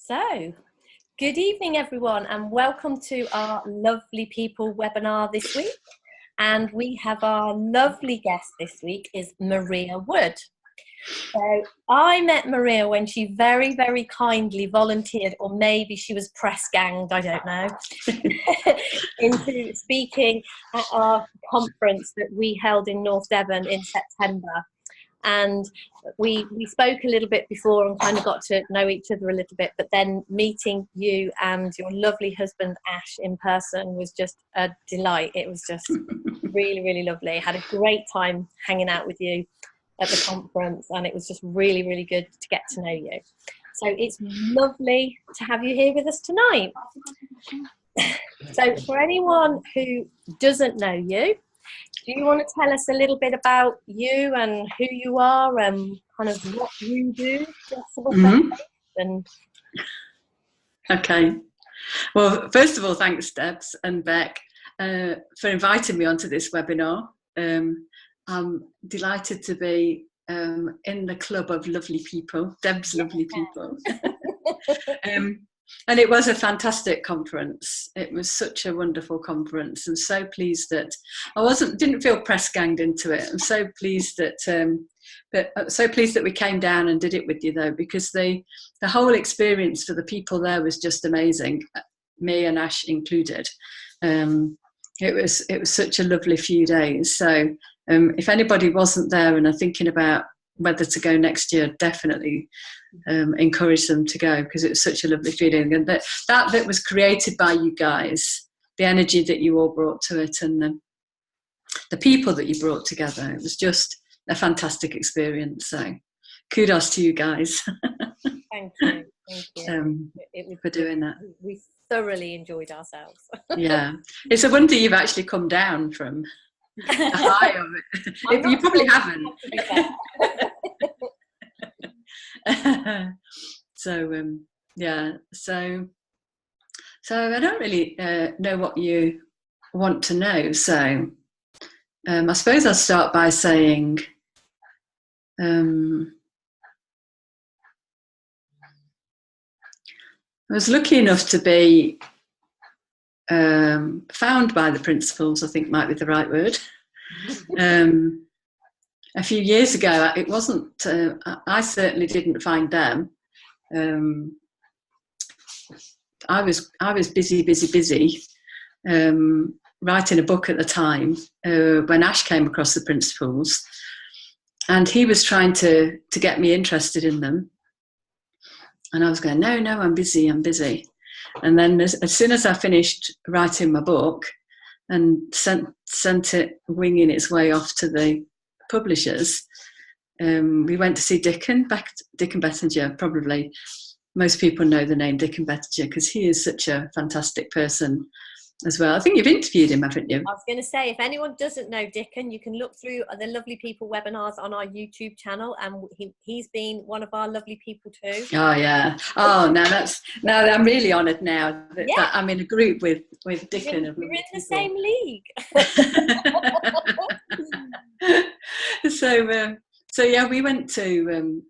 So, good evening everyone and welcome to our Lovely People webinar this week. And we have our lovely guest this week is Maria Wood. So I met Maria when she very, very kindly volunteered, or maybe she was press ganged, I don't know, into speaking at our conference that we held in North Devon in September. And we spoke a little bit before and kind of got to know each other a little bit, but then meeting you and your lovely husband Ash in person was just a delight. It was just really, really lovely. Had a great time hanging out with you at the conference, and it was just really, really good to get to know you. So it's lovely to have you here with us tonight. So for anyone who doesn't know you, do you want to tell us a little bit about you and who you are and kind of what you do? And Okay. Well, first of all, thanks, Debs and Beck, for inviting me onto this webinar. I'm delighted to be in the club of lovely people, Deb's lovely people. And it was a fantastic conference. It was such a wonderful conference, and so pleased that didn't feel press ganged into it. I'm so pleased that we came down and did it with you, though, because the whole experience for the people there was just amazing, me and Ash included. It was such a lovely few days. So if anybody wasn't there and are thinking about whether to go next year, definitely encourage them to go, because it was such a lovely feeling. And that bit was created by you guys, the energy that you all brought to it, and the people that you brought together. It was just a fantastic experience. So kudos to you guys. Thank you. For doing that. We thoroughly enjoyed ourselves. Yeah, it's a wonder you've actually come down from the high of it. You probably haven't. So I don't really know what you want to know. So I suppose I'll start by saying I was lucky enough to be found by the principals, I think might be the right word. A few years ago, it wasn't. I certainly didn't find them. I was busy, writing a book at the time when Ash came across the principals, and he was trying to get me interested in them. And I was going, no, I'm busy. And then as soon as I finished writing my book and sent it winging its way off to the publishers, we went to see Dickon Bettinger. Probably most people know the name Dickon Bettinger because he is such a fantastic person as well. I think you've interviewed him, haven't you? I was going to say, if anyone doesn't know Dickon, you can look through the Lovely People webinars on our YouTube channel, and he's been one of our lovely people too. Oh yeah. Oh, now I'm really honoured now that I'm in a group with Dickon. You're in the same league. So yeah, we went to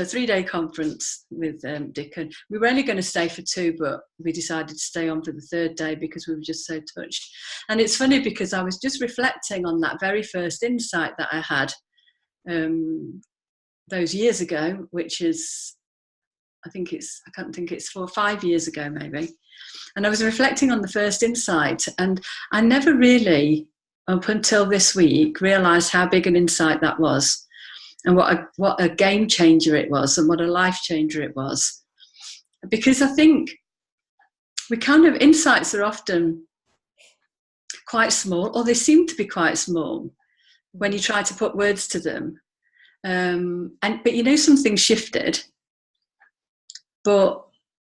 a 3-day conference with Dickon. We were only going to stay for 2, but we decided to stay on for the 3rd day because we were just so touched. And it's funny because I was just reflecting on that very first insight that I had those years ago, which is, I can't think it's 4 or 5 years ago maybe. And I was reflecting on the first insight, and I never really, up until this week, realised how big an insight that was. And what a game changer it was, and what a life changer it was. Because I think insights are often quite small, or they seem to be quite small when you try to put words to them. But something shifted. But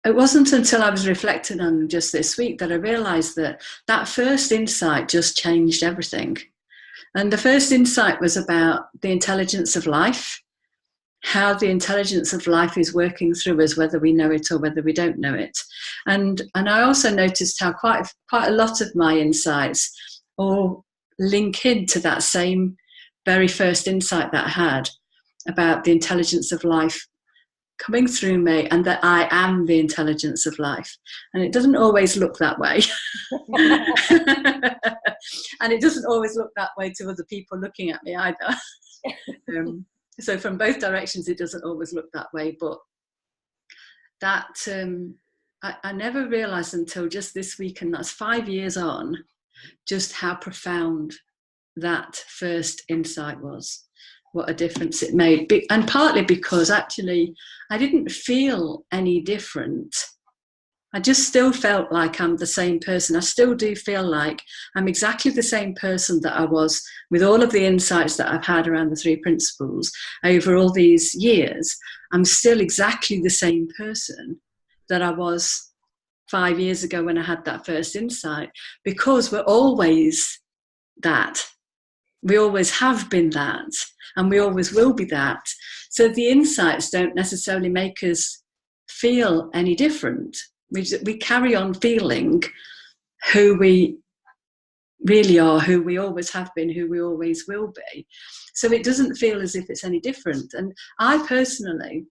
it wasn't until I was reflecting on just this week that I realised that first insight just changed everything. And the first insight was about the intelligence of life, how the intelligence of life is working through us, whether we know it or whether we don't know it. And I also noticed how quite a lot of my insights all link into that same very first insight that I had about the intelligence of life coming through me, and that I am the intelligence of life. And it doesn't always look that way. And it doesn't always look that way to other people looking at me either. So from both directions, it doesn't always look that way. But that I never realised until just this week, and that's 5 years on, just how profound that first insight was. What a difference it made. And partly because actually I didn't feel any different. I just still felt like I'm the same person. I still do feel like I'm exactly the same person that I was, with all of the insights that I've had around the three principles over all these years. I'm still exactly the same person that I was 5 years ago when I had that first insight, because we're always that. We always have been that, and we always will be that. So the insights don't necessarily make us feel any different. We carry on feeling who we really are, who we always have been, who we always will be. So it doesn't feel as if it's any different. And I personally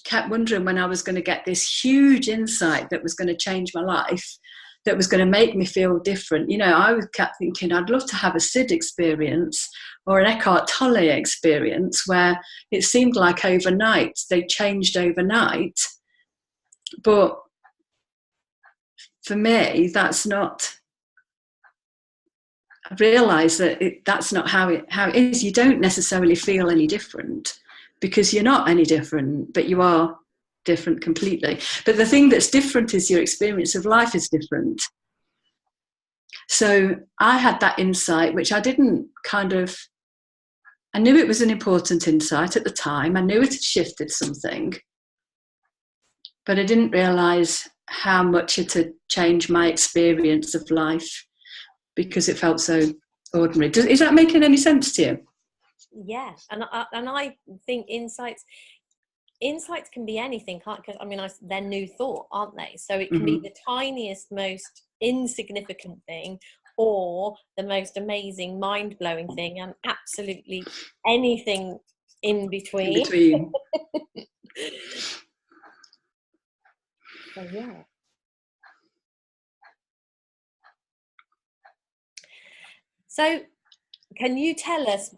kept wondering when I was going to get this huge insight that was going to change my life, that was going to make me feel different. You know, I kept thinking I'd love to have a Sid experience or an Eckhart Tolle experience where it seemed like overnight, they changed overnight. But for me, that's not, I realised that that's not how it is. You don't necessarily feel any different because you're not any different, but you are different completely. But the thing that's different is your experience of life is different. So I had that insight, which I didn't I knew it was an important insight at the time. I knew it had shifted something, but I didn't realise how much it had changed my experience of life because it felt so ordinary. Is that making any sense to you? Yeah, and I think insights can be anything, can't? Because I mean, they're new thought, aren't they? So it can be the tiniest, most insignificant thing, or the most amazing, mind-blowing thing, and absolutely anything in between. So yeah. So can you tell us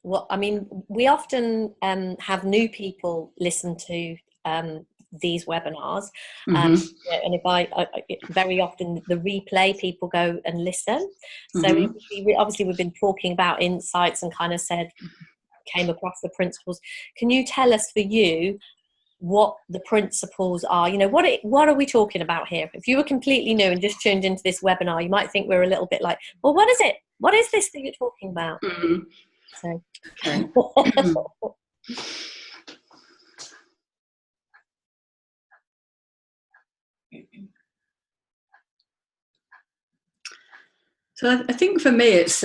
what, I mean, we often have new people listen to these webinars, and if I very often the replay, people go and listen. So obviously we've been talking about insights and kind of came across the principles. Can you tell us, for you, what the principles are? You know, what are we talking about here? If you were completely new and just tuned into this webinar, you might think we're a little bit like, well, what is it? What is this that you're talking about? So, okay. So I think for me it's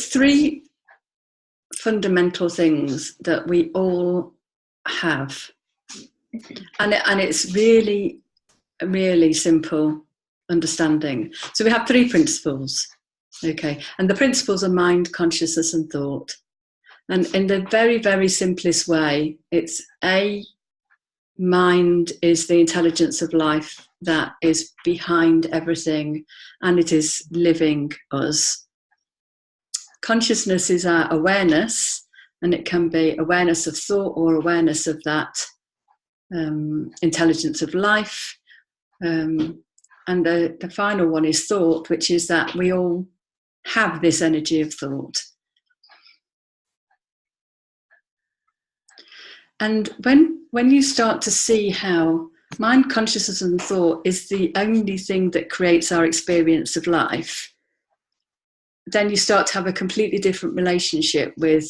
three fundamental things that we all have, and it's really, really simple understanding. So we have three principles, okay, and the principles are mind, consciousness, and thought. And in the very, very simplest way, it's mind is the intelligence of life that is behind everything, and it is living us. Consciousness is our awareness, and it can be awareness of thought or awareness of that intelligence of life. And the final one is thought, which is that we all have this energy of thought. And when you start to see how mind, consciousness, and thought is the only thing that creates our experience of life, then you start to have a completely different relationship with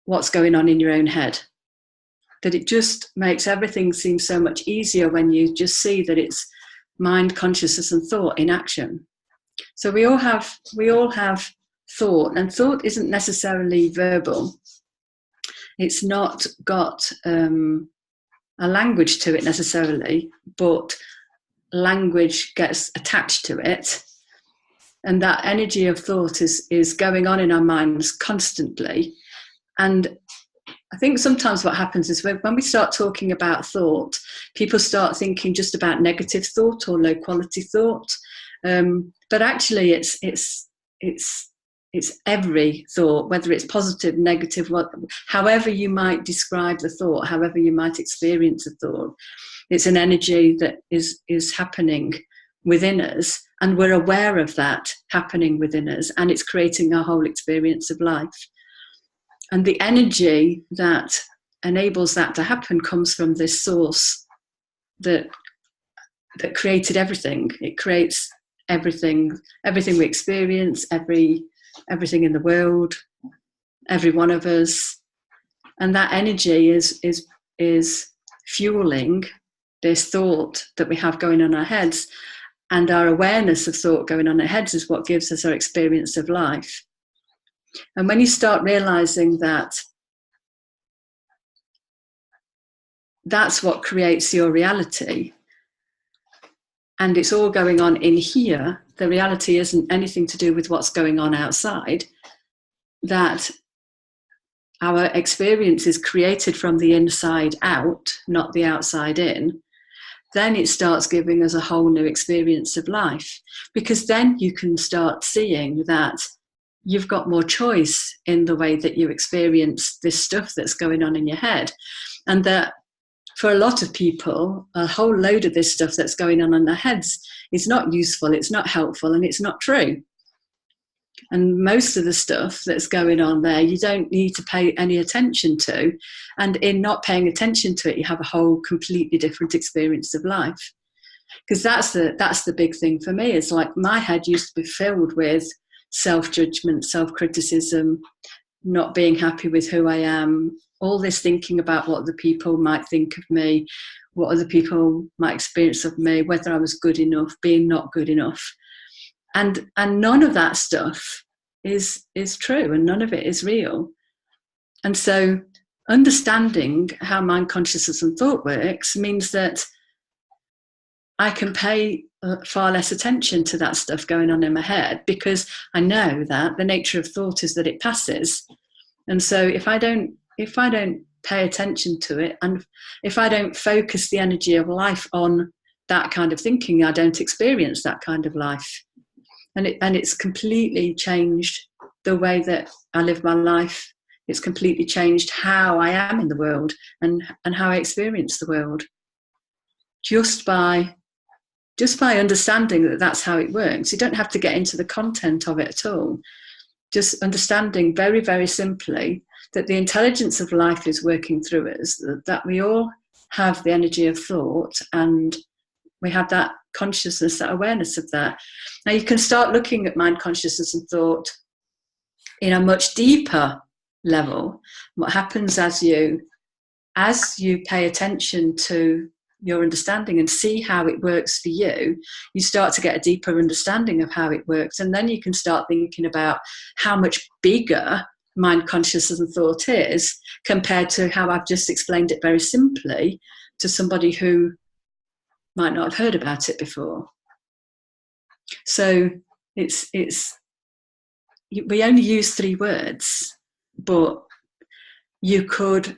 what's going on in your own head. That it just makes everything seem so much easier when you just see that it's mind, consciousness, and thought in action. So we all have thought, and thought isn't necessarily verbal. It's not got a language to it necessarily, but language gets attached to it. And that energy of thought is going on in our minds constantly. And I think sometimes what happens is when we start talking about thought, people start thinking just about negative thought or low quality thought. But actually it's every thought, whether it's positive, negative, however you might describe the thought, however you might experience a thought, it's an energy that is happening within us, and we're aware of that happening within us, and it's creating our whole experience of life. And the energy that enables that to happen comes from this source that created everything. It creates everything we experience, everything in the world, every one of us. And that energy is fueling this thought that we have going on in our heads. And our awareness of thought going on in our heads is what gives us our experience of life. And when you start realizing that that's what creates your reality, and it's all going on in here, the reality isn't anything to do with what's going on outside, that our experience is created from the inside out, not the outside in, then it starts giving us a whole new experience of life. Because then you can start seeing that you've got more choice in the way that you experience this stuff that's going on in your head. And that for a lot of people, a whole load of this stuff that's going on in their heads is not useful, it's not helpful, and it's not true. And most of the stuff that's going on there, you don't need to pay any attention to. And in not paying attention to it, you have a whole completely different experience of life. Because that's the big thing for me. It's like my head used to be filled with self-judgment, self-criticism, not being happy with who I am, all this thinking about what other people might think of me, what other people might experience of me, whether I was good enough, being not good enough. And none of that stuff is true, and none of it is real. And so understanding how mind consciousness and thought works means that I can pay far less attention to that stuff going on in my head, because I know that the nature of thought is that it passes. And so if I don't pay attention to it, and if I don't focus the energy of life on that kind of thinking, I don't experience that kind of life. And it's completely changed the way that I live my life. It's completely changed how I am in the world and how I experience the world. Just by understanding that that's how it works. You don't have to get into the content of it at all. Just understanding very, very simply that the intelligence of life is working through us, that we all have the energy of thought, and we have that consciousness, that awareness of that. Now you can start looking at mind consciousness and thought in a much deeper level. What happens as you pay attention to your understanding and see how it works for you, you start to get a deeper understanding of how it works. And then you can start thinking about how much bigger mind consciousness and thought is compared to how I've just explained it very simply to somebody who might not have heard about it before. So we only use 3 words, but you could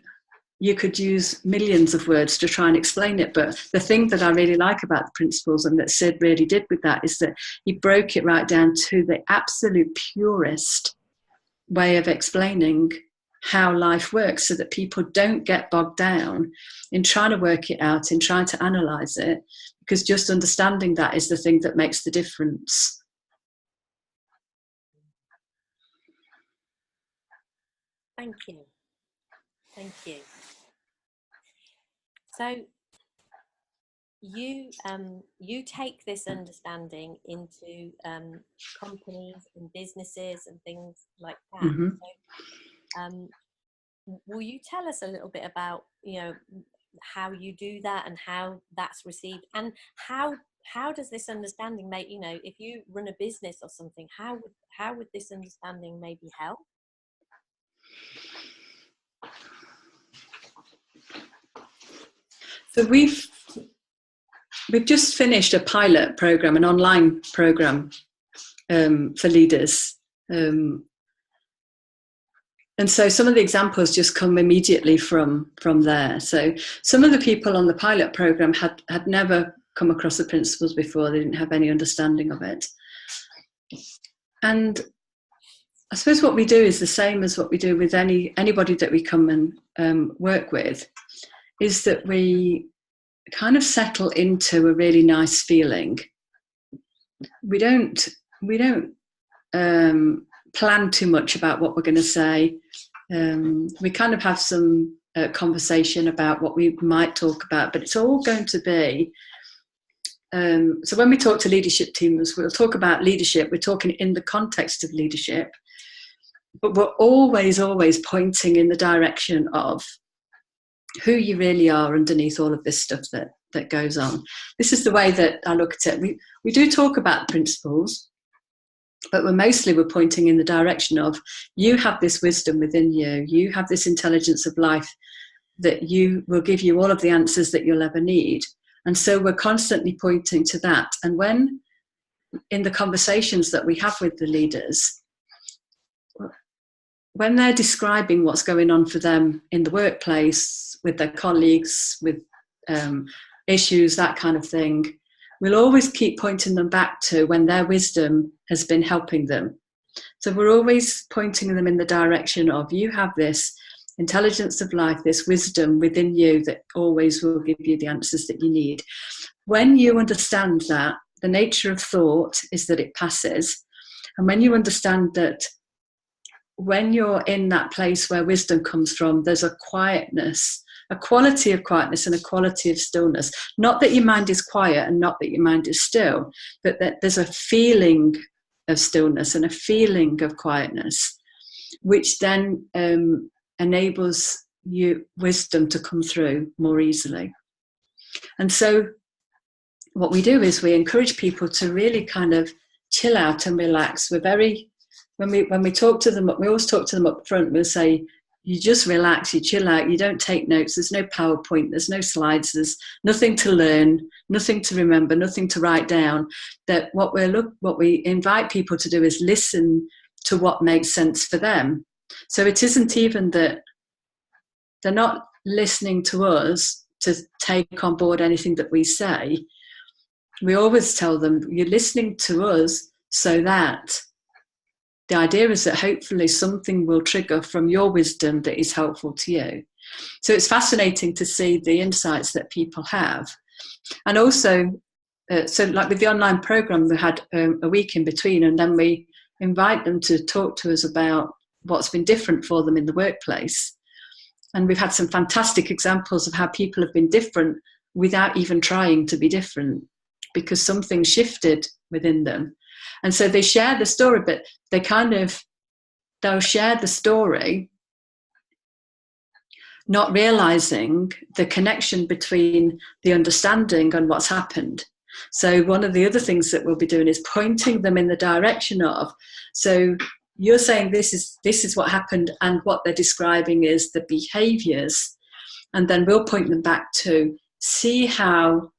use millions of words to try and explain it. But the thing that I really like about the principles, and that Sid really did with that, is that he broke it right down to the absolute purest way of explaining how life works, so that people don't get bogged down in trying to work it out, in trying to analyze it, because just understanding that is the thing that makes the difference. Thank you. So you take this understanding into companies and businesses and things like that. Mm-hmm. So, will you tell us a little bit about how you do that and how that's received, and how does this understanding make, if you run a business or something, how would this understanding maybe help? So we've just finished a pilot program, an online program for leaders. And so some of the examples just come immediately from there. So some of the people on the pilot program had never come across the principles before. They didn't have any understanding of it. And I suppose what we do is the same as what we do with anybody that we come and work with, is that we kind of settle into a really nice feeling. We don't plan too much about what we're going to say. We kind of have some conversation about what we might talk about, but it's all going to be, so when we talk to leadership teams, we'll talk about leadership. We're talking in the context of leadership, but we're always pointing in the direction of who you really are underneath all of this stuff that goes on. This is the way that I look at it. We do talk about principles, but we're pointing in the direction of, you have this wisdom within you. You have this intelligence of life that you will give you all of the answers that you'll ever need. And so we're constantly pointing to that. And when in the conversations that we have with the leaders, when they're describing what's going on for them in the workplace, with their colleagues, with issues, that kind of thing, we'll always keep pointing them back to when their wisdom has been helping them. So we're always pointing them in the direction of, you have this intelligence of life, this wisdom within you that always will give you the answers that you need. When you understand that, the nature of thought is that it passes. And when you understand that when you're in that place where wisdom comes from, there's a quietness, a quality of quietness and a quality of stillness. Not that your mind is quiet and not that your mind is still, but that there's a feeling of stillness and a feeling of quietness, which then enables you wisdom to come through more easily. And so what we do is we encourage people to really kind of chill out and relax. When we talk to them, we always talk to them up front. We'll say, you just relax, you chill out, you don't take notes, there's no PowerPoint, there's no slides, there's nothing to learn, nothing to remember, nothing to write down. That what we invite people to do is listen to what makes sense for them. So it isn't even that they're not listening to us to take on board anything that we say. We always tell them, you're listening to us so that the idea is that hopefully something will trigger from your wisdom that is helpful to you. So it's fascinating to see the insights that people have. And also, so like with the online program, we had a week in between, and then we invite them to talk to us about what's been different for them in the workplace. And we've had some fantastic examples of how people have been different without even trying to be different, because something shifted within them. And so they share the story, but they'll share the story, not realizing the connection between the understanding and what's happened. So one of the other things that we'll be doing is pointing them in the direction of, so you're saying this is what happened, and what they're describing is the behaviors. And then we'll point them back to, see how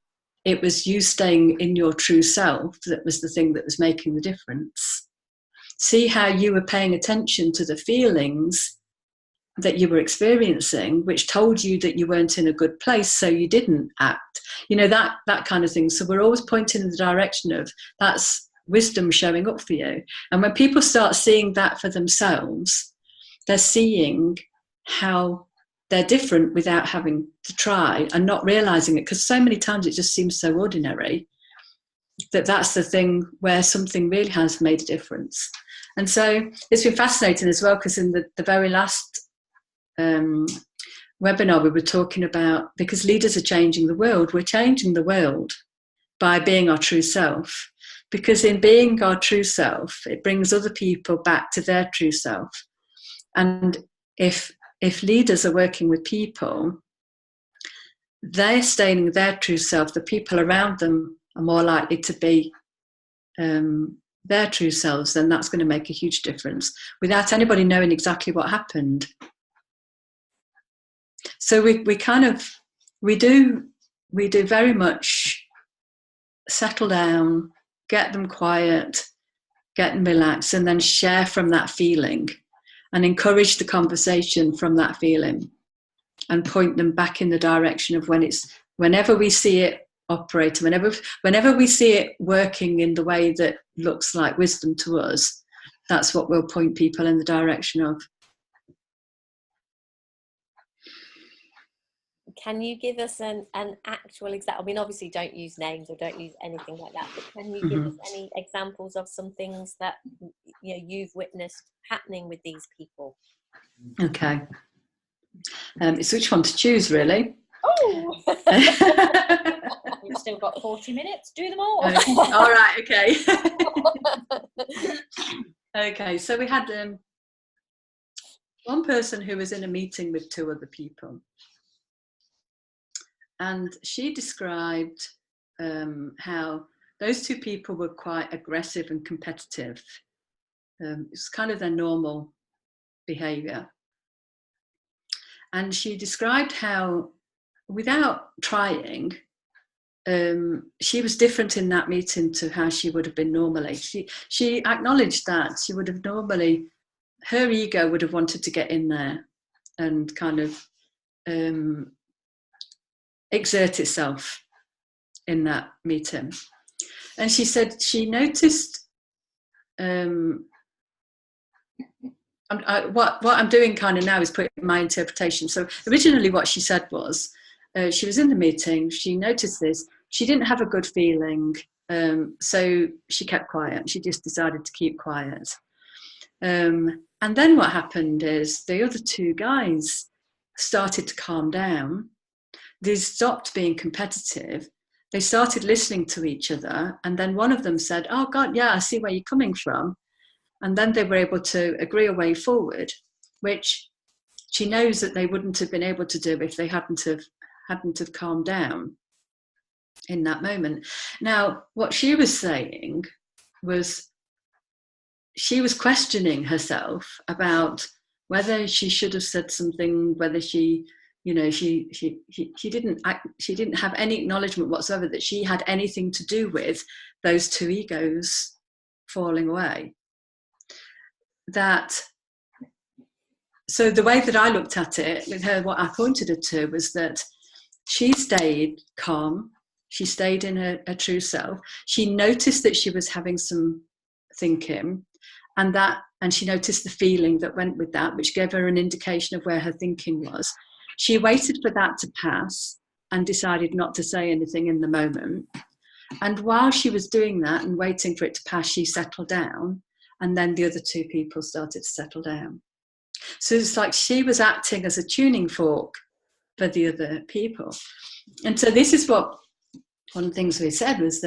it was you staying in your true self that was the thing that was making the difference. See how you were paying attention to the feelings that you were experiencing, which told you that you weren't in a good place, so you didn't act. That kind of thing. So we're always pointing in the direction of, that's wisdom showing up for you. And when people start seeing that for themselves, they're seeing how they're different without having to try, and not realizing it, because so many times it just seems so ordinary that that's the thing where something really has made a difference. And so it's been fascinating as well, because in the very last webinar we were talking about, because leaders are changing the world, we're changing the world by being our true self, because in being our true self, it brings other people back to their true self. And if leaders are working with people, they're staying in their true self, the people around them are more likely to be their true selves, then that's going to make a huge difference without anybody knowing exactly what happened. So we do very much settle down, get them quiet, get relaxed, and then share from that feeling and encourage the conversation from that feeling and point them back in the direction of whenever we see it operate, whenever we see it working in the way that looks like wisdom to us, that's what we'll point people in the direction of. Can you give us an actual example? I mean, obviously don't use names or don't use anything like that, but can you give us any examples of some things that you've witnessed happening with these people? Okay. It's which one to choose, really. Oh! We've still got 40 minutes. Do them all. All right, okay. Okay, so we had one person who was in a meeting with 2 other people. And she described how those 2 people were quite aggressive and competitive. It's kind of their normal behaviour. And she described how, without trying, she was different in that meeting to how she would have been normally. She acknowledged that she would have normally, her ego would have wanted to get in there and kind of exert itself in that meeting. And she said she noticed what I'm doing kind of now is putting my interpretation. So originally what she said was, she was in the meeting, she noticed this, she didn't have a good feeling, so she kept quiet. She just decided to keep quiet. And then what happened is the other 2 guys started to calm down. They stopped being competitive. They started listening to each other. And then one of them said, "Oh God, yeah, I see where you're coming from." And then they were able to agree a way forward, which she knows that they wouldn't have been able to do if they hadn't have calmed down in that moment. Now, what she was saying was she was questioning herself about whether she should have said something, whether she didn't have any acknowledgement whatsoever that she had anything to do with those 2 egos falling away. So the way that I looked at it with her, what I pointed her to was that she stayed calm. She stayed in her true self. She noticed that she was having some thinking, and she noticed the feeling that went with that, which gave her an indication of where her thinking was. She waited for that to pass and decided not to say anything in the moment. And while she was doing that and waiting for it to pass, she settled down, and then the other 2 people started to settle down. So it's like she was acting as a tuning fork for the other people. And so this is what one of the things we said was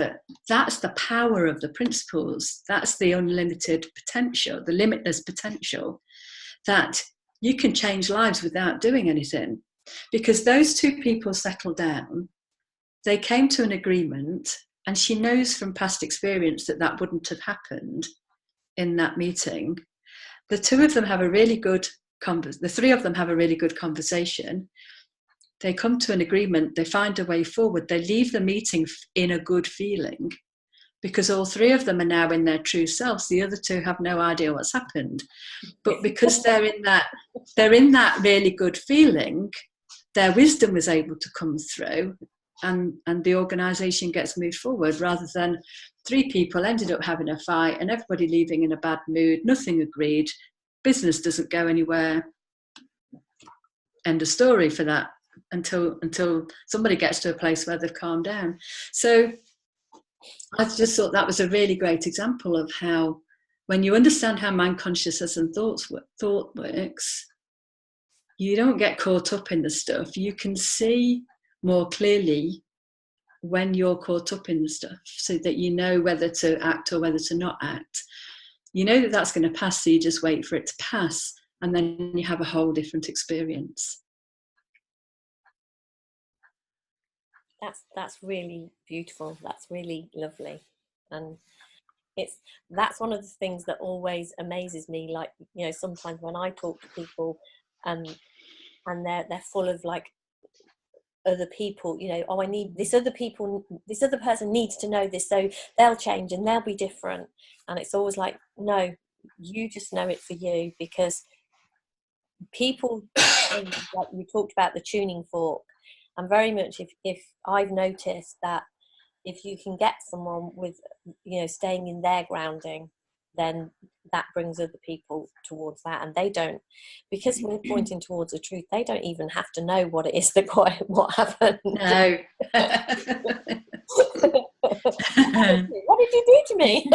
that's the power of the principles. That's the unlimited potential, the limitless potential, that you can change lives without doing anything. Because those 2 people settled down, they came to an agreement, and she knows from past experience that that wouldn't have happened in that meeting. The 2 of them have a really good the 3 of them have a really good conversation. They come to an agreement, they find a way forward, they leave the meeting in a good feeling, because all 3 of them are now in their true selves. The other 2 have no idea what's happened. But because they're in that really good feeling, their wisdom was able to come through, and the organisation gets moved forward, rather than 3 people ended up having a fight and everybody leaving in a bad mood, nothing agreed, business doesn't go anywhere. End of story for that, until somebody gets to a place where they've calmed down. So I just thought that was a really great example of how, when you understand how mind consciousness and thought works, you don't get caught up in the stuff. You can see more clearly when you're caught up in the stuff, so that you know whether to act or whether to not act. You know that that's going to pass, so you just wait for it to pass, and then you have a whole different experience. That's really beautiful. That's really lovely. And that's one of the things that always amazes me. Like, sometimes when I talk to people and they're full of like other people, you know, oh, I need this other person needs to know this, so they'll change and they'll be different. And it's always like, no, you just know it for you, because people, like you talked about the tuning fork, and very much if I've noticed that if you can get someone with, you know, staying in their grounding, then that brings other people towards that, and they don't, because we're pointing towards the truth, they don't even have to know what it is that what happened. No. What did you do to me?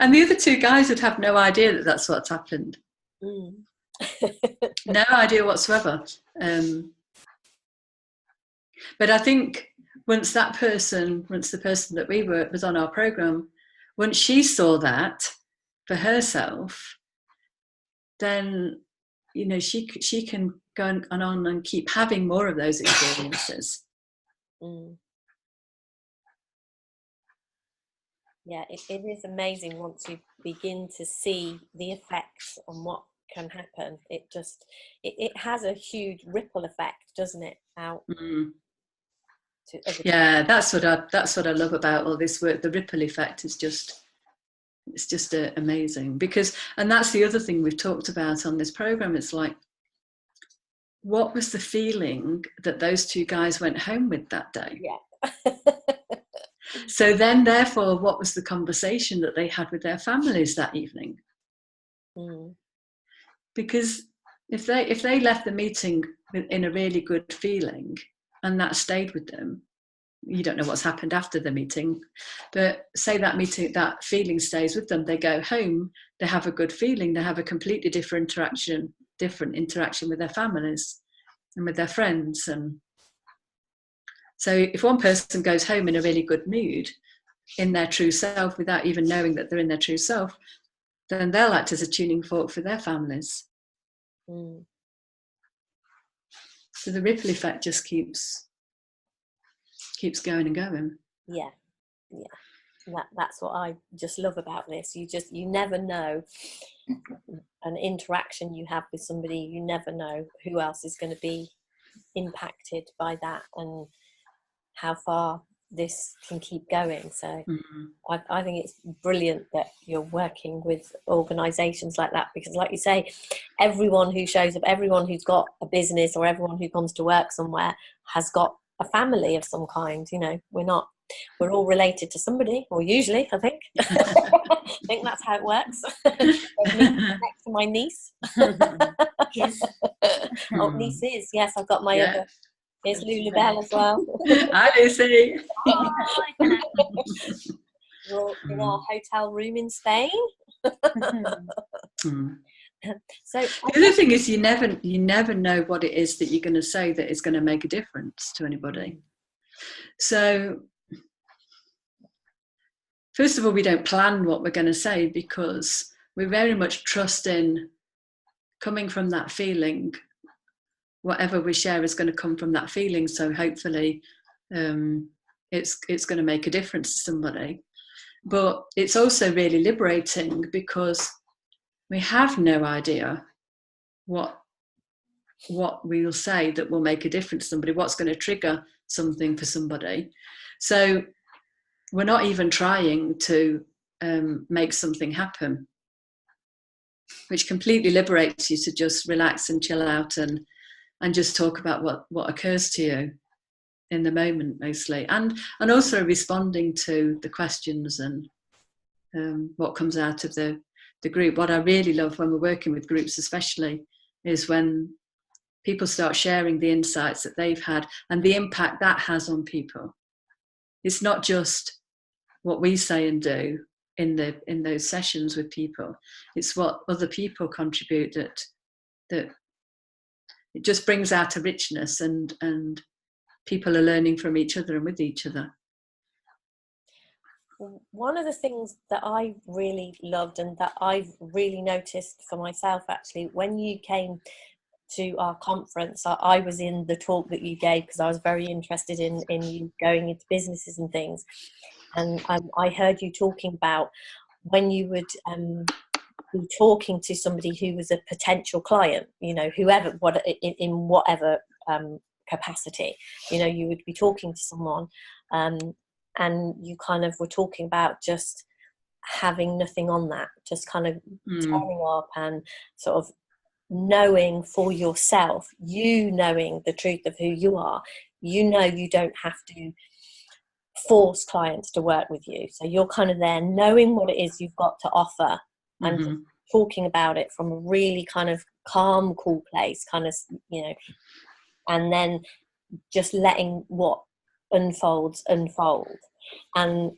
And the other two guys would have no idea that that's what's happened. No idea whatsoever. But I think once the person that we were was on our program, once she saw that for herself, then, you know, she can go on and keep having more of those experiences. Yeah, it is amazing once you begin to see the effects on what can happen. It just it has a huge ripple effect, doesn't it? Out. Yeah, that's what I love about all this work. The ripple effect is just amazing, because, and that's the other thing we've talked about on this program. It's like, what was the feeling that those two guys went home with that day? Yeah. So then, therefore, what was the conversation that they had with their families that evening? Because if they left the meeting in a really good feeling, and that stayed with them, you don't know what's happened after the meeting, but say that feeling stays with them, they go home, they have a good feeling, they have a completely different interaction with their families and with their friends. And so if one person goes home in a really good mood, in their true self, without even knowing that they're in their true self, then they'll act as a tuning fork for their families. So the ripple effect just keeps going and going. Yeah. That's what I just love about this. You never know, an interaction you have with somebody, you never know who else is going to be impacted by that, and how far this can keep going. So I think it's brilliant that you're working with organisations like that, because like you say, everyone who shows up, everyone who's got a business, or everyone who comes to work somewhere has got a family of some kind. You know, we're all related to somebody, or usually, I think. I think that's how it works. Next to my niece. Yes. Oh, nieces, yes, I've got my other. Here's Lulu Bell as well. Hi, Lucy. We're in our hotel room in Spain. So the other thing is, you never know what it is that you're going to say that is going to make a difference to anybody. So first of all, we don't plan what we're going to say, because we very much trust in coming from that feeling. Whatever we share is going to come from that feeling. So hopefully it's going to make a difference to somebody. But it's also really liberating, because we have no idea what we'll say that will make a difference to somebody, what's going to trigger something for somebody. So we're not even trying to make something happen, which completely liberates you to just relax and chill out and just talk about what occurs to you in the moment, mostly, and also responding to the questions and what comes out of the group. What I really love when we're working with groups, especially, is when people start sharing the insights that they've had and the impact that has on people. It's not just what we say and do in those sessions with people. It's what other people contribute that it just brings out a richness, and people are learning from each other and with each other. One of the things that I really loved, and that I've really noticed for myself, actually, when you came to our conference, I was in the talk that you gave, because I was very interested in you going into businesses and things, and I heard you talking about when you would be talking to somebody who was a potential client, whoever, in whatever capacity, you would be talking to someone, and you kind of were talking about just having nothing on that, just kind of turning up and sort of knowing for yourself, knowing the truth of who you are, you don't have to force clients to work with you. So you're kind of there knowing what it is you've got to offer, and just talking about it from a really kind of calm, cool place, kind of, and then just letting what unfolds unfold. And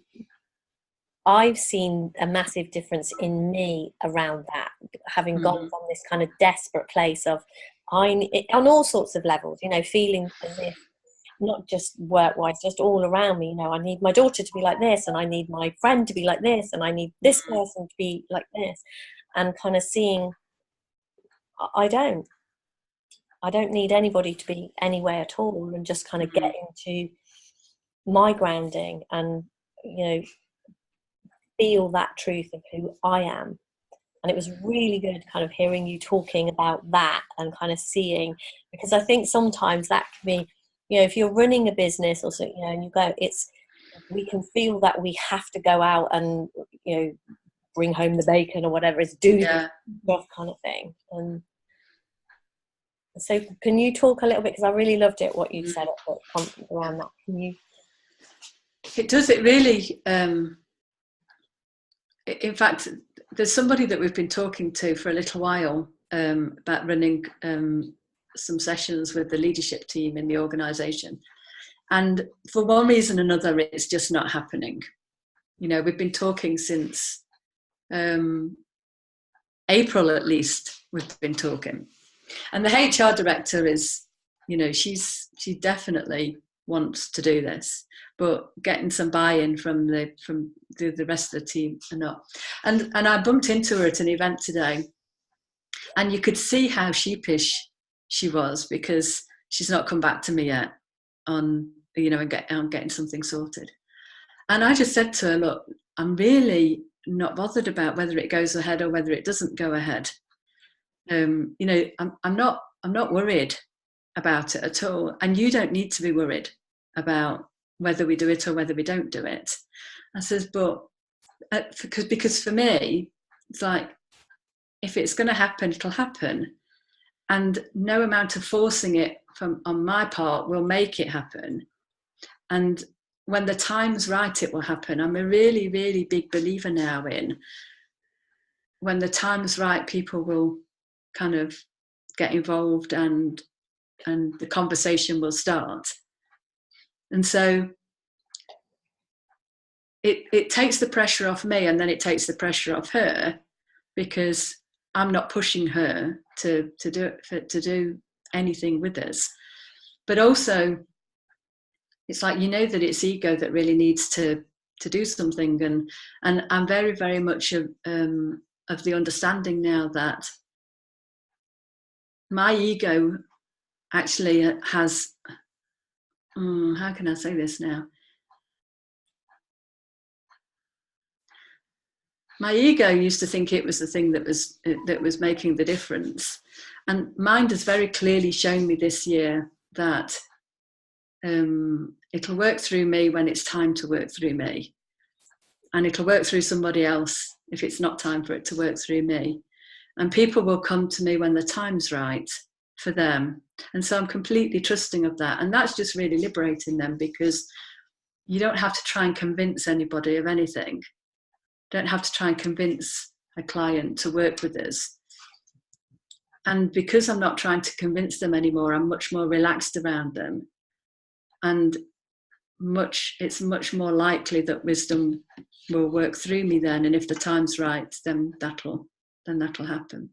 I've seen a massive difference in me around that, having gone from this kind of desperate place of, on all sorts of levels, feeling as if, not just work-wise, just all around me, I need my daughter to be like this, and I need my friend to be like this, and I need this person to be like this, and kind of seeing, I don't need anybody to be anywhere at all, and just kind of get into my grounding and, feel that truth of who I am. And it was really good kind of hearing you talking about that and kind of seeing, because I think sometimes that can be, if you're running a business or so, and you go, we can feel that we have to go out and, bring home the bacon or whatever, is do this stuff kind of thing. And so can you talk a little bit, because I really loved it, what you said around that. Can you? It does, it really, in fact, there's somebody that we've been talking to for a little while about running some sessions with the leadership team in the organisation. And for one reason or another, it's just not happening. We've been talking since April, at least, we've been talking. And the HR director is, she definitely wants to do this, but getting some buy-in from the rest of the team or not. And I bumped into her at an event today, and you could see how sheepish she was, because she's not come back to me yet on getting something sorted. And I just said to her, look, I'm really not bothered about whether it goes ahead or whether it doesn't go ahead. I'm not worried about it at all, and you don't need to be worried about whether we do it or whether we don't do it. I says, but because for me, it's like, if it's going to happen, it'll happen, and no amount of forcing it on my part will make it happen. And when the time's right, it will happen. I'm a really, really big believer now in, when the time's right, people will kind of get involved, and the conversation will start. And so it takes the pressure off me, and then it takes the pressure off her, because I'm not pushing her to do anything with us. But also, it's like, that it's ego that really needs to do something, and I'm very, very much of the understanding now that my ego actually has, how can I say this now? My ego used to think it was the thing that was making the difference, and mine has very clearly shown me this year that it'll work through me when it's time to work through me, and it'll work through somebody else if it's not time for it to work through me. And people will come to me when the time's right for them. And so I'm completely trusting of that. And that's just really liberating them, because you don't have to try and convince anybody of anything. Don't have to try and convince a client to work with us. And because I'm not trying to convince them anymore, I'm much more relaxed around them. And it's much more likely that wisdom will work through me then. And if the time's right, then that'll happen.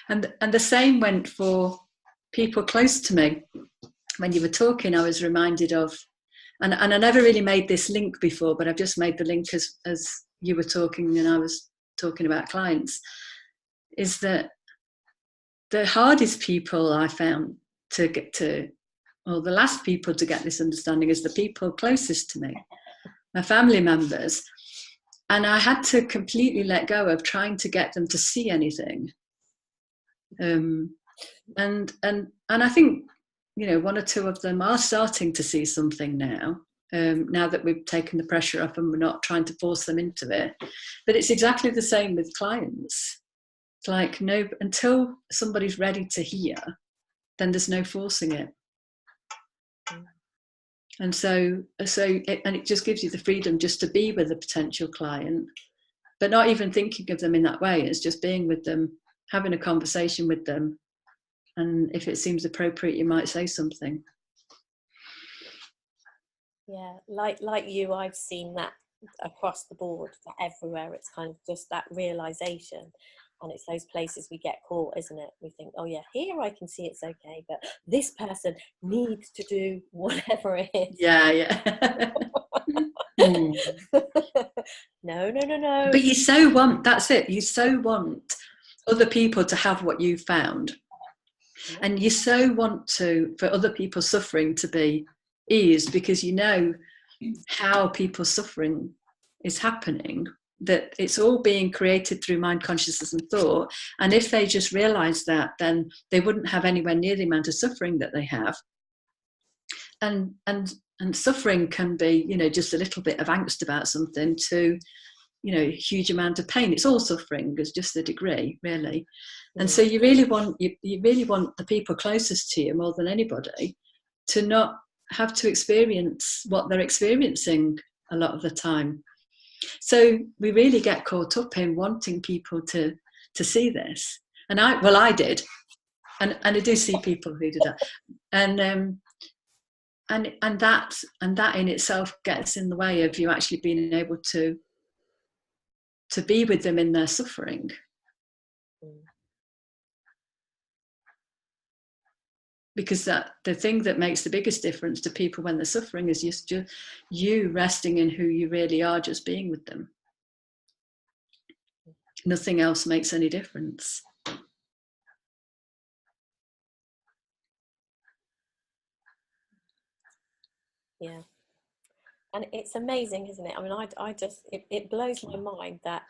And the same went for people close to me. When you were talking, I was reminded of, and I never really made this link before, but I've just made the link as you were talking and I was talking about clients, is that the hardest people I found to get to, or the last people to get this understanding, is the people closest to me, my family members. And I had to completely let go of trying to get them to see anything. And I think, you know, one or two of them are starting to see something now. Now that we've taken the pressure off and we're not trying to force them into it. But it's exactly the same with clients. It's like, no, until somebody's ready to hear, then there's no forcing it. And it just gives you the freedom just to be with a potential client, but not even thinking of them in that way. It's just being with them, having a conversation with them. And if it seems appropriate, you might say something. Yeah, like you, I've seen that across the board, that everywhere. It's kind of just that realization, and it's those places we get caught, isn't it? We think, oh yeah, here I can see it's okay, but this person needs to do whatever it is. Yeah. No. But you so want, that's it, you so want other people to have what you found. And you so want for other people's suffering to be eased, because you know how people's suffering is happening, that it's all being created through mind, consciousness and thought. And if they just realize that, then they wouldn't have anywhere near the amount of suffering that they have. And suffering can be, you know, just a little bit of angst about something to, you know, huge amount of pain. It's all suffering, it's just the degree, really. And so you really want the people closest to you more than anybody to not have to experience what they're experiencing a lot of the time. So we really get caught up in wanting people to see this. And I did, and I do see people who do that, and that in itself gets in the way of you actually being able to be with them in their suffering. Because the thing that makes the biggest difference to people when they're suffering is just you resting in who you really are, just being with them. Nothing else makes any difference. Yeah. And it's amazing, isn't it? I mean, I just, it blows my mind that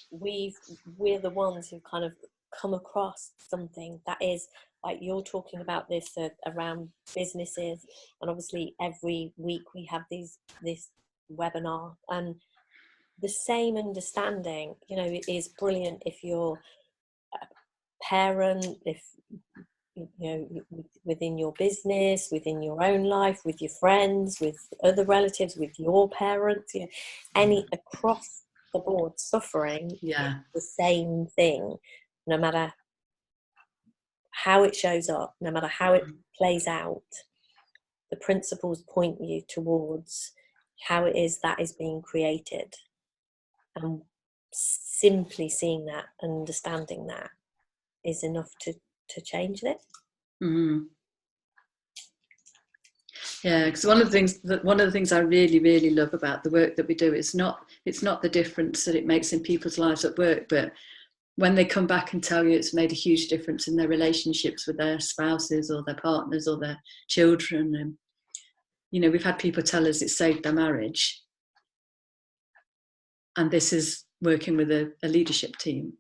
we're the ones who kind of come across something that is, like you're talking about this around businesses, and obviously every week we have this webinar, and the same understanding, you know, it is brilliant if you're a parent, if you know, within your business, within your own life, with your friends, with other relatives, with your parents, you know, any across the board suffering, yeah, the same thing, no matter how it shows up, no matter how it plays out. The principles point you towards how it is that is being created, and simply seeing that and understanding that is enough to change this. Mm-hmm. Yeah, because one of the things I really, really love about the work that we do is it's not the difference that it makes in people's lives at work, but when they come back and tell you it's made a huge difference in their relationships with their spouses or their partners or their children. And you know, we've had people tell us it saved their marriage, and this is working with a leadership team.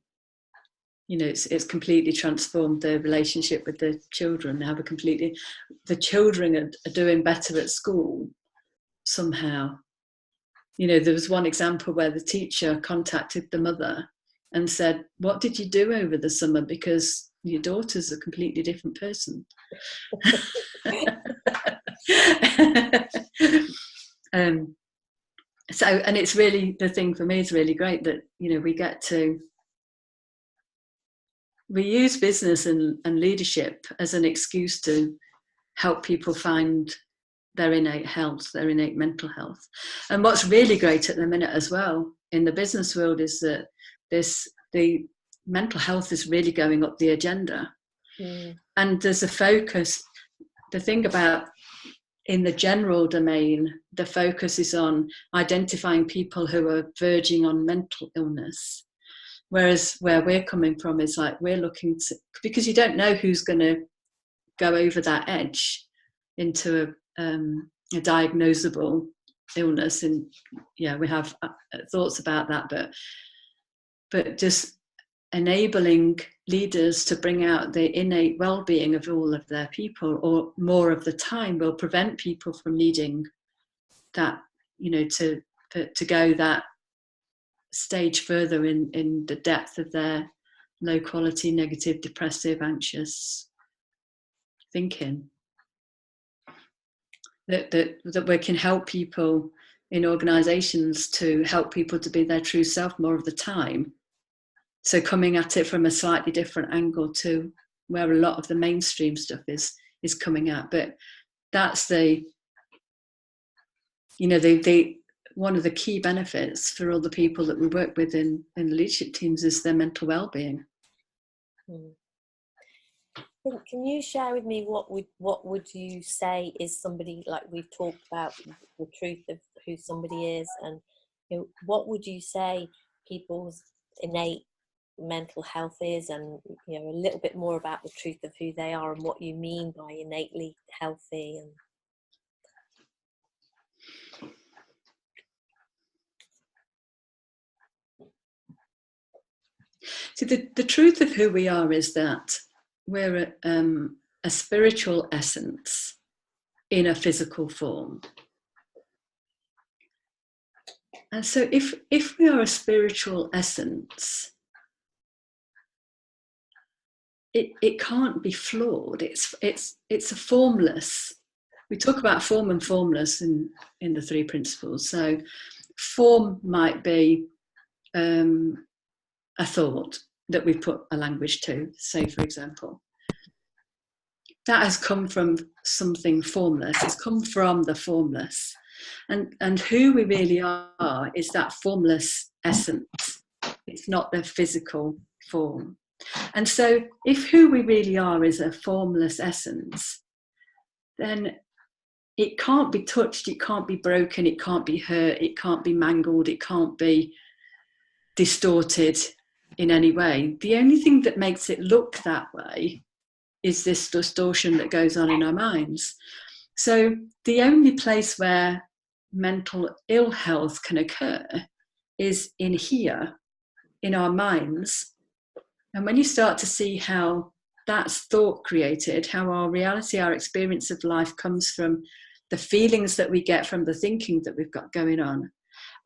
You know, it's completely transformed the relationship with the children. Now the children are doing better at school somehow. You know, there was one example where the teacher contacted the mother and said, "What did you do over the summer? Because your daughter's a completely different person." So, and it's really, the thing for me is really great that, you know, we use business and leadership as an excuse to help people find their innate health, their innate mental health. And what's really great at the minute as well in the business world is that the mental health is really going up the agenda. And there's a focus. The thing about, in the general domain, the focus is on identifying people who are verging on mental illness. Whereas where we're coming from is like, we're looking to, because you don't know who's going to go over that edge into a diagnosable illness, and yeah, we have thoughts about that, but just enabling leaders to bring out the innate well-being of all of their people, or more of the time, will prevent people from needing that, to go that stage further in the depth of their low quality, negative, depressive, anxious thinking. That we can help people in organisations to help people to be their true self more of the time. So coming at it from a slightly different angle to where a lot of the mainstream stuff is coming at. But that's the one of the key benefits for all the people that we work with in the leadership teams is their mental well-being. Can you share with me what would you say is somebody, like we've talked about the truth of who somebody is, and what would you say people's innate mental health is, and a little bit more about the truth of who they are and what you mean by innately healthy? And see, the truth of who we are is that we're a spiritual essence in a physical form. And so if we are a spiritual essence, it can't be flawed. It's a formless. We talk about form and formless in the three principles. So form might be a thought that we put a language to, say, for example. That has come from something formless. It's come from the formless. And who we really are is that formless essence. It's not the physical form. And so if who we really are is a formless essence, then it can't be touched, it can't be broken, it can't be hurt, it can't be mangled, it can't be distorted in any way. The only thing that makes it look that way is this distortion that goes on in our minds. So the only place where mental ill health can occur is in here, in our minds. And when you start to see how that's thought created, how our reality, our experience of life comes from the feelings that we get from the thinking that we've got going on,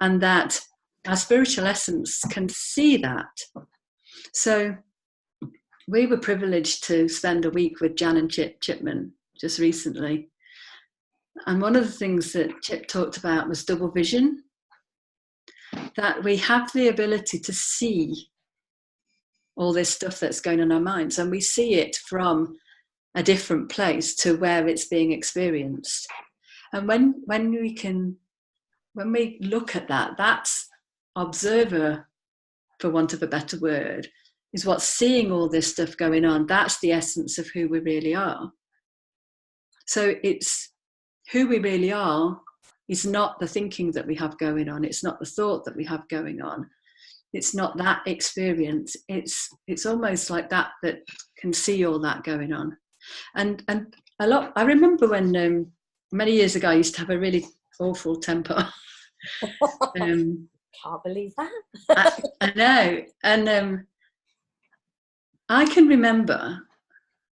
and that our spiritual essence can see that. So we were privileged to spend a week with Jan and Chip Chipman just recently. And one of the things that Chip talked about was double vision, that we have the ability to see all this stuff that's going on in our minds, and we see it from a different place to where it's being experienced. And when we look at that, that's observer, for want of a better word, is what's seeing all this stuff going on. That's the essence of who we really are. So it's who we really are is not the thinking that we have going on. It's not the thought that we have going on. It's not that experience. It's almost like that can see all that going on. And a lot, I remember when many years ago I used to have a really awful temper. Can't believe that. I know. And I can remember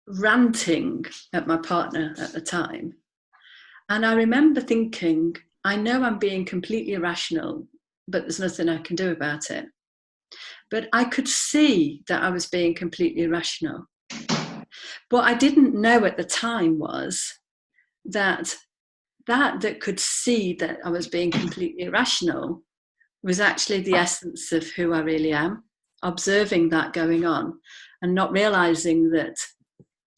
ranting at my partner at the time. And I remember thinking, I know I'm being completely irrational, but there's nothing I can do about it. But I could see that I was being completely irrational. What I didn't know at the time was that could see that I was being completely irrational was actually the essence of who I really am, observing that going on and not realizing that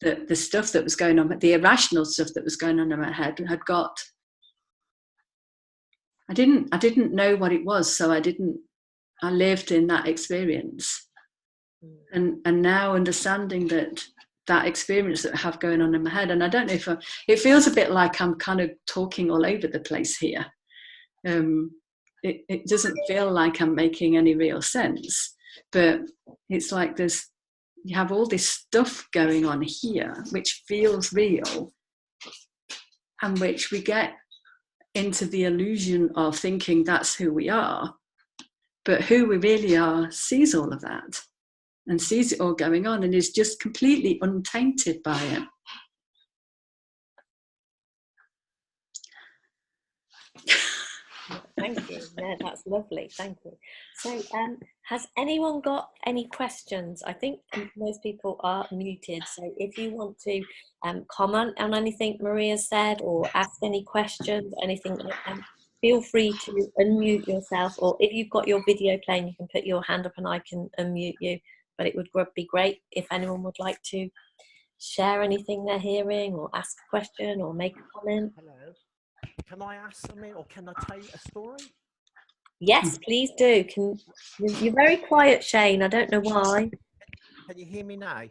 the stuff that was going on, the irrational stuff that was going on in my head had got, I didn't know what it was, so I lived in that experience. And now understanding that experience that I have going on in my head, and I don't know if it feels a bit like I'm kind of talking all over the place here. It doesn't feel like I'm making any real sense, but it's like you have all this stuff going on here which feels real, and which we get into the illusion of thinking that's who we are, but who we really are sees all of that and sees it all going on and is just completely untainted by it. Thank you. Yeah, that's lovely. Thank you. So, has anyone got any questions? I think most people are muted. So, if you want to comment on anything Maria said or ask any questions, anything like that, feel free to unmute yourself. Or if you've got your video playing, you can put your hand up and I can unmute you. But it would be great if anyone would like to share anything they're hearing or ask a question or make a comment. Hello. Can I ask something or can I tell you a story? Yes, please do. You're very quiet, Shane. I don't know why. Can you hear me now?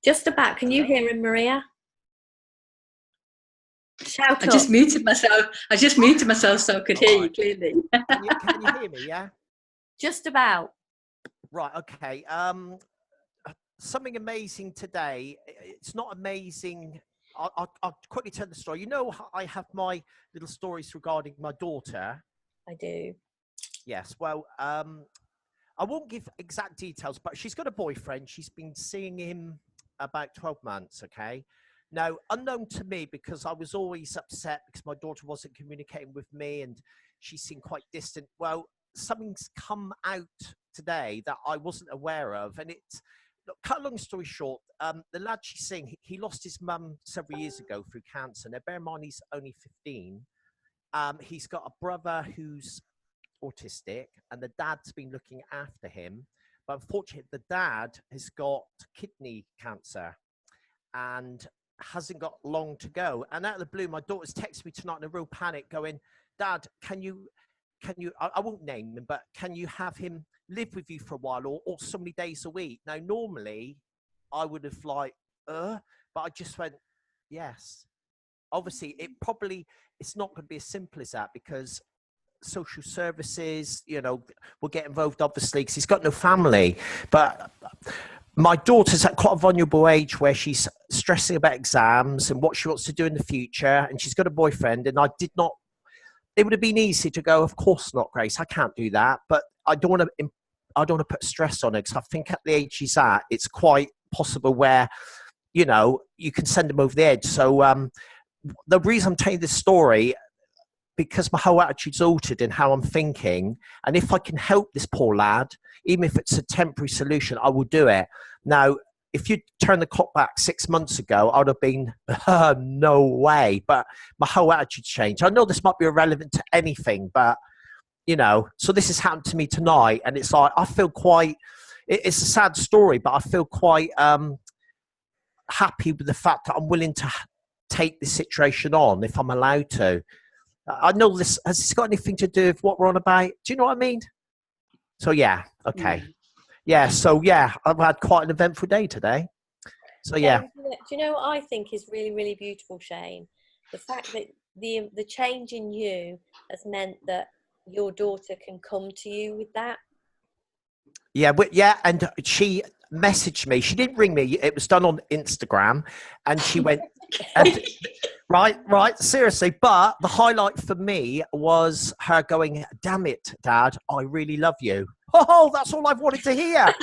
Just about. Can you hear him, Maria? Shout I up. just muted myself so I could hear you clearly. Can you hear me, yeah? Just about. Right, okay. Something amazing today. It's not amazing. I'll quickly tell the story. You know, I have my little stories regarding my daughter. I do. Yes, well, I won't give exact details, but she's got a boyfriend. She's been seeing him about 12 months, okay? Now, unknown to me, because I was always upset because my daughter wasn't communicating with me and she seemed quite distant. Well, something's come out today that I wasn't aware of, and it's, look, cut a long story short, the lad she's seeing, he lost his mum several years ago through cancer. Now, bear in mind, he's only 15. He's got a brother who's autistic, and the dad's been looking after him. But unfortunately, the dad has got kidney cancer and hasn't got long to go. And out of the blue, my daughter's texted me tonight in a real panic going, Dad, can you, I won't name him, but can you have him live with you for a while or so many days a week? Now, normally I would have but I just went, yes. Obviously, it's not going to be as simple as that because social services, will get involved, obviously, because he's got no family. But my daughter's at quite a vulnerable age where she's stressing about exams and what she wants to do in the future. And she's got a boyfriend. And it would have been easy to go, of course not, Grace, I can't do that. But I don't want to put stress on her because I think at the age she's at, it's quite possible where, you can send them over the edge. So the reason I'm telling this story, because my whole attitude's altered in how I'm thinking. And if I can help this poor lad, even if it's a temporary solution, I will do it. Now, if you turn the clock back 6 months ago, I'd have been, no way. But my whole attitude's changed. I know this might be irrelevant to anything, but, so this has happened to me tonight. And it's like, I feel quite, it's a sad story, but I feel quite happy with the fact that I'm willing to take this situation on if I'm allowed to. I know this, has this got anything to do with what we're on about? Do you know what I mean? So, yeah, okay. Yeah, so, yeah, I've had quite an eventful day today. So, yeah. Do you know what I think is really, really beautiful, Shane? The fact that the change in you has meant that your daughter can come to you with that. Yeah, and she messaged me. She didn't ring me. It was done on Instagram. And she went... Right, seriously. But the highlight for me was her going, damn it, Dad, I really love you. Oh, that's all I've wanted to hear.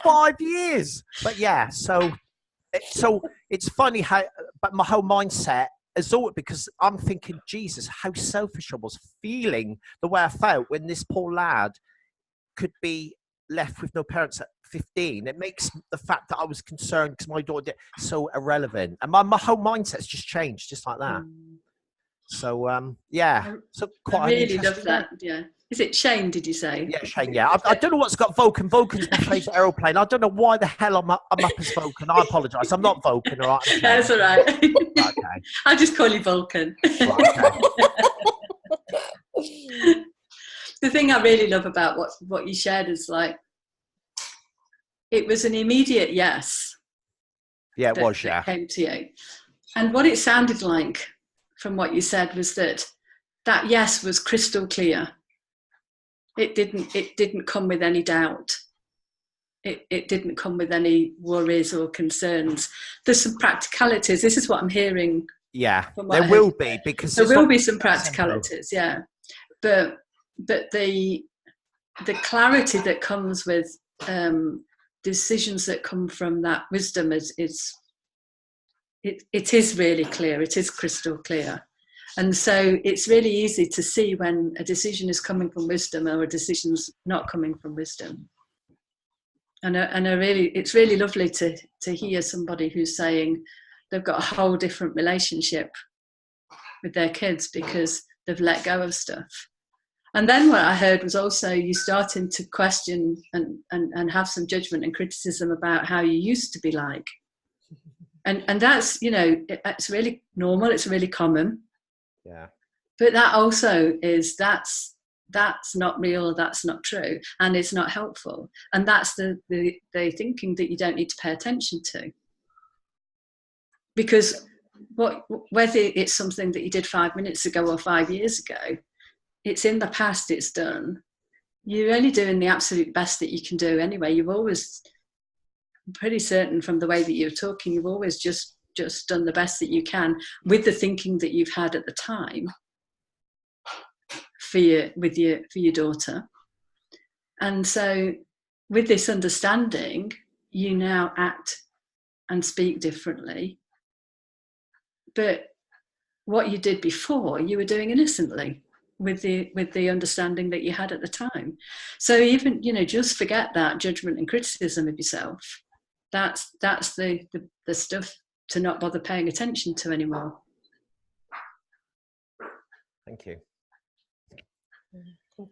5 years. But yeah, so it's funny how, but my whole mindset is all because I'm thinking, Jesus, how selfish I was feeling the way I felt when this poor lad could be left with no parents at 15. It makes the fact that I was concerned because my daughter did so irrelevant, and my whole mindset's just changed just like that. So yeah, so quite I really love that. Yeah, is it Shane? Did you say? Yeah, Shane. Yeah, I don't know what's got Vulcan. Vulcan's my favourite aeroplane. I don't know why the hell I'm up as Vulcan. I apologise. I'm not Vulcan, all right? That's all right. Okay. I'll just call you Vulcan. Right, okay. The thing I really love about what you shared is like, it was an immediate yes. Yeah, it was, yeah. That came to you. And what it sounded like from what you said was that yes was crystal clear. It didn't come with any doubt. It didn't come with any worries or concerns. There's some practicalities. This is what I'm hearing Yeah, From what I there heard will you be, say. because There it's will not be some simple. practicalities, yeah, but the clarity that comes with decisions that come from that wisdom is it is really clear. It is crystal clear, and so it's really easy to see when a decision is coming from wisdom or a decision's not coming from wisdom. And it's really lovely to hear somebody who's saying they've got a whole different relationship with their kids because they've let go of stuff. And then what I heard was also you starting to question and have some judgment and criticism about how you used to be like. And that's, it's really normal, it's really common. Yeah. But that also is, that's not real, that's not true, and it's not helpful. And that's the thinking that you don't need to pay attention to. Because whether it's something that you did 5 minutes ago or 5 years ago, it's in the past, it's done. You're only doing the absolute best that you can do anyway. You've always, I'm pretty certain from the way that you're talking, you've always just done the best that you can with the thinking that you've had at the time for your daughter. And so with this understanding, you now act and speak differently. But what you did before, you were doing innocently with the understanding that you had at the time. So even, just forget that judgment and criticism of yourself. That's the stuff to not bother paying attention to anymore. Thank you.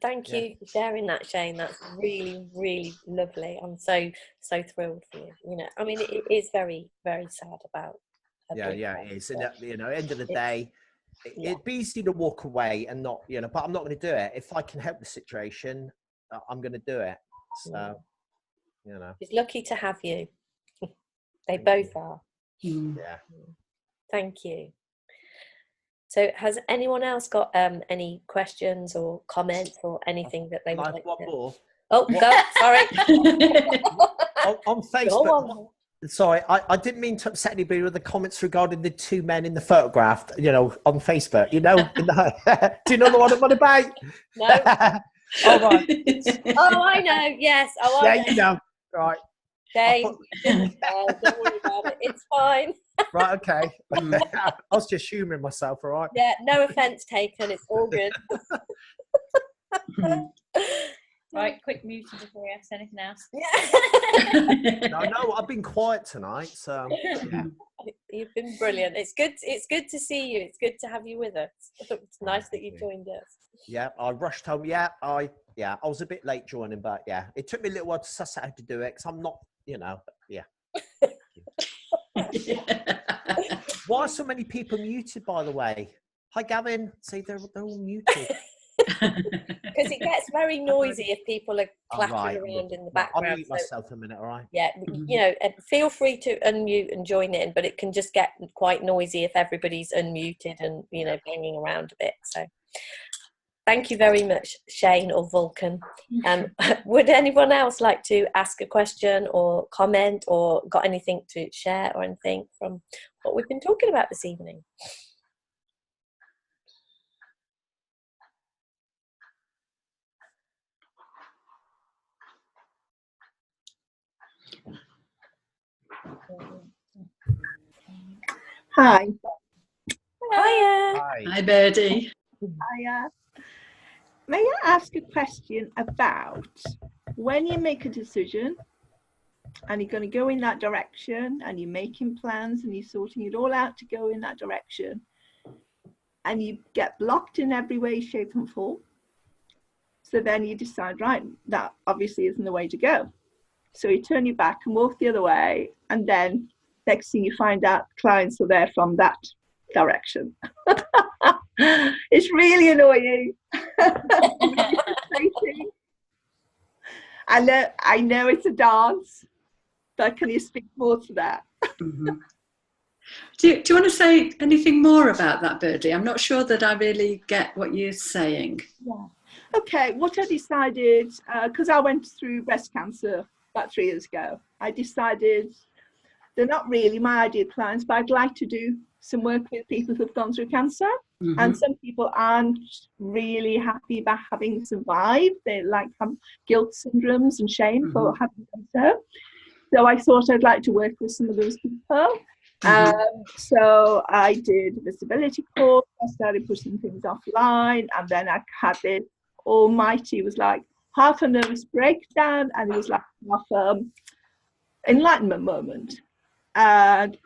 Thank you for sharing that, Shane. That's really, really lovely. I'm so thrilled for you. I mean, it is very, very sad about. Yeah, it is. And end of the day, it'd be easy to walk away and not, but I'm not going to do it. If I can help the situation, I'm going to do it. So, He's lucky to have you. They both are. Yeah. Thank you. So has anyone else got any questions or comments or anything that they would like one to... more. Oh, go, sorry. on Facebook. Sorry, I didn't mean to upset anybody with the comments regarding the two men in the photograph, on Facebook. Do you know the one I'm on about? No. All right. Oh, I know. Yes. Oh, I know. You know. Right. Shane, don't worry about it. It's fine. Right, okay. I was just humouring myself, all right? Yeah, no offence taken. It's all good. Right, quick muting before we ask anything else. No, I've been quiet tonight, so yeah. You've been brilliant. It's good to see you. It's good to have you with us. It's nice that you joined us. Yeah, I rushed home. I was a bit late joining, but yeah, it took me a little while to suss out how to do it because I'm not, yeah. Why are so many people muted, by the way? Hi, Gavin. See, they're all muted. Because it gets very noisy if people are clattering around in the background. I'll mute myself a minute, all right? Yeah, feel free to unmute and join in, but it can just get quite noisy if everybody's unmuted and, banging around a bit. So thank you very much, Shane or Vulcan. Would anyone else like to ask a question or comment or got anything to share or anything from what we've been talking about this evening? Hi. Hiya. Hi, Birdie. Hiya. May I ask a question about when you make a decision and you're going to go in that direction and you're making plans and you're sorting it all out to go in that direction and you get blocked in every way, shape and form. So then you decide, right, that obviously isn't the way to go. So you turn your back and walk the other way, and then next thing you find out clients are there from that direction. It's really annoying. I know it's a dance, but can you speak more to that? Mm-hmm. Do you want to say anything more about that, Birdie? I'm not sure that I really get what you're saying. Yeah. Okay, what I decided, because I went through breast cancer about 3 years ago, I decided they're not really my ideal clients, but I'd like to do some work with people who've gone through cancer. Mhm. And some people aren't really happy about having survived. They like have guilt syndromes and shame for having cancer. So I thought I'd like to work with some of those people. So I did a visibility course. I started pushing things offline, and then I had this almighty, it was like half a nervous breakdown, and it was like half enlightenment moment. And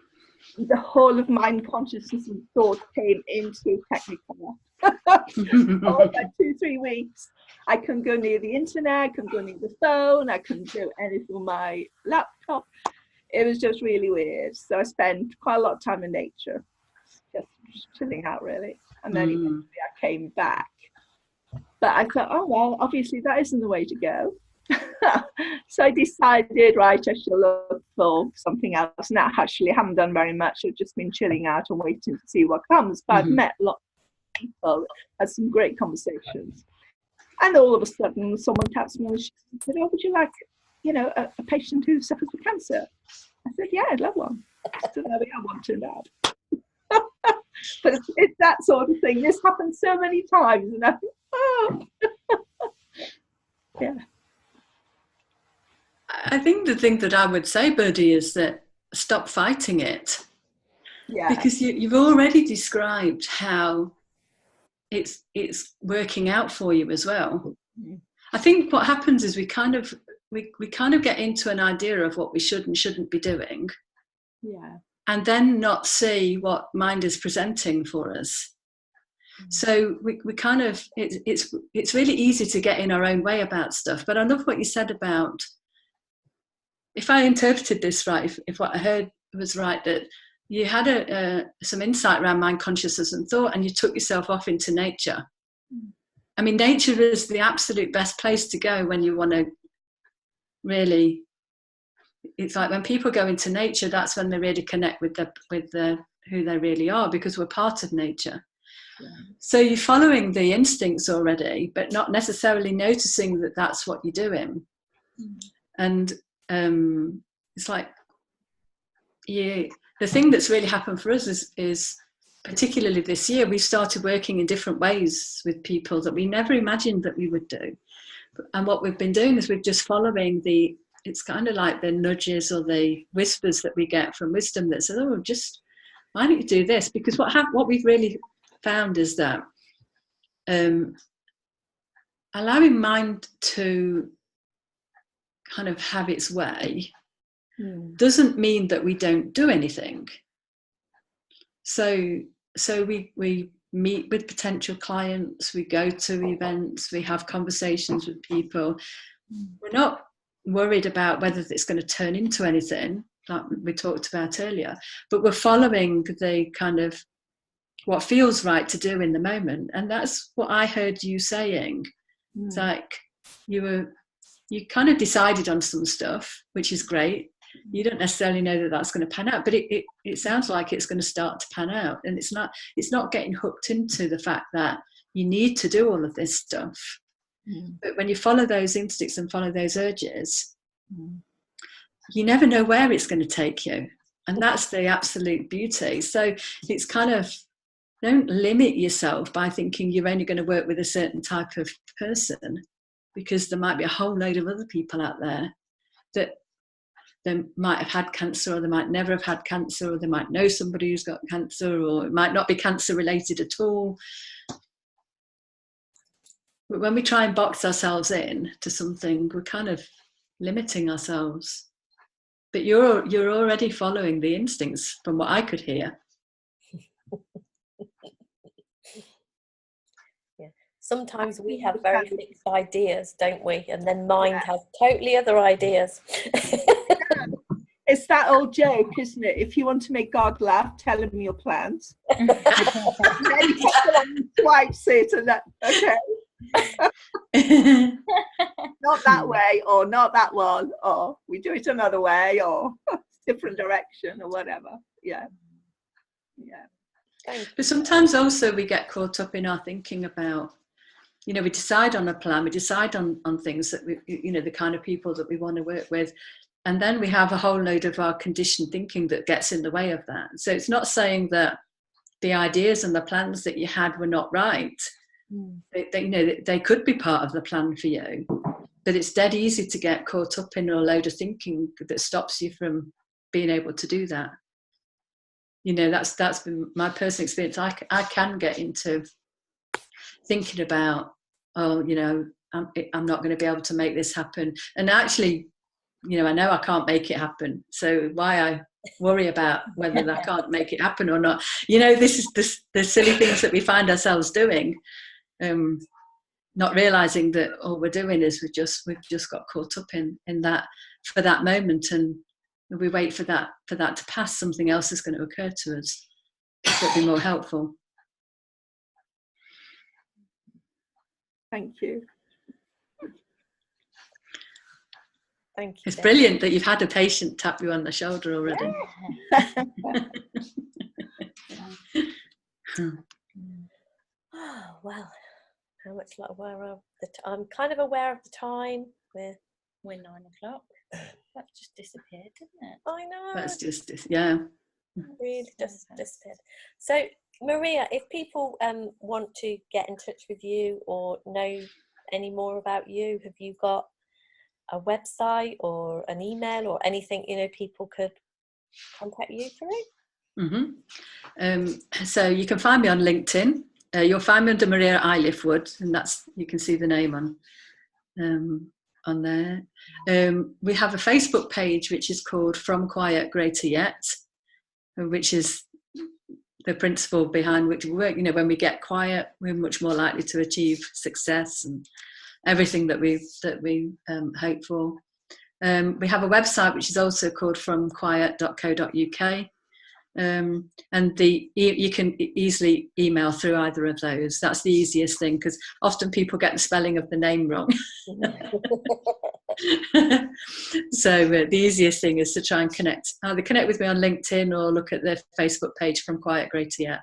the whole of mind, consciousness and thought came into Technicolor. For about 2-3 weeks, I couldn't go near the internet, I couldn't go near the phone, I couldn't do anything on my laptop. It was just really weird. So I spent quite a lot of time in nature, just chilling out really. And then eventually I came back. But I thought, oh well, obviously that isn't the way to go. So I decided, right, I should look for something else. Now, actually, I haven't done very much. I've just been chilling out and waiting to see what comes. But I've met lots of people, had some great conversations. And all of a sudden, someone taps me and she said, oh, would you like, a patient who suffers with cancer? I said, yeah, I'd love one. So there we are, one turned out. But it's that sort of thing. This happened so many times. And I think, oh. Yeah. I think the thing that I would say, Birdie, is that stop fighting it. Yeah. Because you've already described how it's working out for you as well. I think what happens is we kind of get into an idea of what we should and shouldn't be doing. Yeah. And then not see what mind is presenting for us. So we kind of, it's really easy to get in our own way about stuff. But I love what you said about, if I interpreted this right, if what I heard was right, that you had some insight around mind, consciousness and thought, and you took yourself off into nature. I mean, nature is the absolute best place to go when you want to really, it's like when people go into nature, that's when they really connect with who they really are, because we're part of nature. Yeah. So you're following the instincts already, but not necessarily noticing that that's what you're doing. And it's like, the thing that's really happened for us is particularly this year, we started working in different ways with people that we never imagined that we would do. And what we've been doing is we're just following it's kind of like the nudges or the whispers that we get from wisdom that says, oh, just, why don't you do this? Because what we've really found is that allowing mind to kind of have its way doesn't mean that we don't do anything. So we meet with potential clients, we go to events, we have conversations with people. We're not worried about whether it's going to turn into anything, like we talked about earlier, but we're following the kind of what feels right to do in the moment. And that's what I heard you saying. It's like you kind of decided on some stuff, which is great. You don't necessarily know that that's going to pan out, but it sounds like it's going to start to pan out. And it's not getting hooked into the fact that you need to do all of this stuff. But when you follow those instincts and follow those urges, you never know where it's going to take you. And that's the absolute beauty. So it's kind of, don't limit yourself by thinking you're only going to work with a certain type of person, because there might be a whole load of other people out there that they might have had cancer, or they might never have had cancer, or they might know somebody who's got cancer, or it might not be cancer related at all. But when we try and box ourselves in to something, we're kind of limiting ourselves. But you're already following the instincts from what I could hear. Sometimes we have very fixed ideas, don't we? And then mind has totally other ideas. It's that old joke, isn't it? If you want to make God laugh, tell him your plans. And then you swipes it and that, okay. Not that way, or not that one, or we do it another way, or different direction, or whatever. Yeah. But sometimes also we get caught up in our thinking about, we decide on a plan, we decide on things that we, the kind of people that we want to work with, and then we have a whole load of our conditioned thinking that gets in the way of that. So it's not saying that the ideas and the plans that you had were not right. They could be part of the plan for you, but it's dead easy to get caught up in a load of thinking that stops you from being able to do that. That's been my personal experience. I can get into thinking about, I'm not going to be able to make this happen, and actually, I know I can't make it happen, so why I worry about whether I can't make it happen or not. This is the silly things that we find ourselves doing, not realizing that all we're doing is we've just got caught up in that for that moment, and we wait for that to pass. Something else is going to occur to us that will be more helpful. Thank you. Thank you. It's brilliant that you've had a patient tap you on the shoulder already. Oh, well, how much like aware of I'm kind of aware of the time. We're 9 o'clock. That just disappeared, didn't it? I know. That's just, yeah. Really just disappeared. So, Maria, if people want to get in touch with you or know any more about you, have you got a website or an email or anything people could contact you through? So you can find me on LinkedIn. You'll find me under Maria Ilifwood, and you can see the name on there. We have a Facebook page which is called From Quiet Greater Yet, which is the principle behind which we work. When we get quiet, we're much more likely to achieve success and everything that we hope for. We have a website which is also called fromquiet.co.uk, and you can easily email through either of those. That's the easiest thing, because often people get the spelling of the name wrong. So the easiest thing is to try and either connect with me on LinkedIn or look at the Facebook page From Quiet Greater Yet.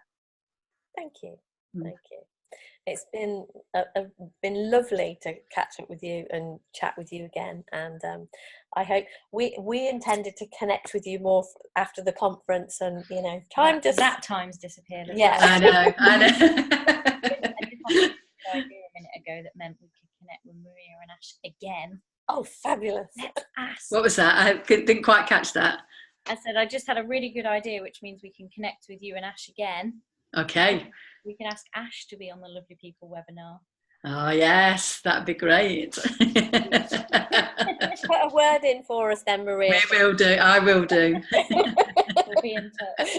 Thank you. Thank you. It's been lovely to catch up with you and chat with you again, and I hope we intended to connect with you more after the conference, and that time's disappeared. Yeah, I know. I did have an idea a minute ago that meant we could connect with Maria and Ash again. Oh, fabulous! Let's ask. What was that? I didn't quite catch that. I said I just had a really good idea, which means we can connect with you and Ash again. Okay. We can ask Ash to be on the Lovely People webinar. Oh yes, that'd be great. Put a word in for us then, Maria. We will do. I will do. We'll be in touch.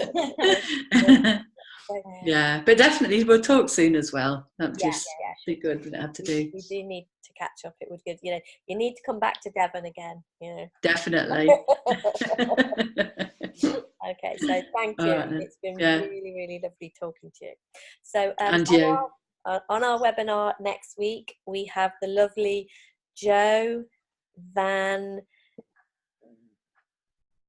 Yeah, but definitely we'll talk soon as well. That'd just be good. We don't have to do. We do need to catch up. It would be good. You need to come back to Devon again. Definitely. Okay, so thank you. Right, it's been really, really lovely talking to you. So and you. On our webinar next week, we have the lovely Jo Van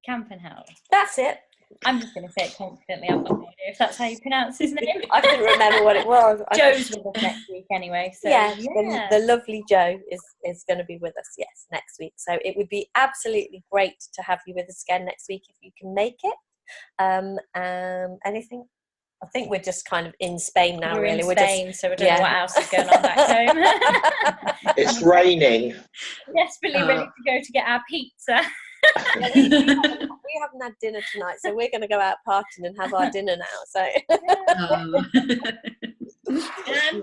Kampenhauer. That's it. I'm just going to say it confidently. I've got no idea if that's how you pronounce his name. I couldn't remember what it was. Jo's with us next week anyway. So the lovely Jo is going to be with us, next week. So it would be absolutely great to have you with us again next week if you can make it. Anything? I think we're just kind of in Spain now. We're Spain, so we don't know what else is going on back home. It's raining. Desperately ready to go to get our pizza. We haven't had dinner tonight, so we're going to go out partying and have our dinner now. So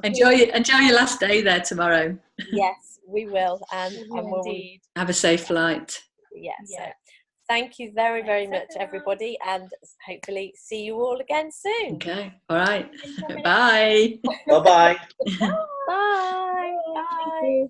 enjoy your last day there tomorrow. Yes, we will, and we'll have a safe flight. So thank you very, very much, everybody, and hopefully see you all again soon. Okay, all right. Bye. Bye-bye. Bye. Bye.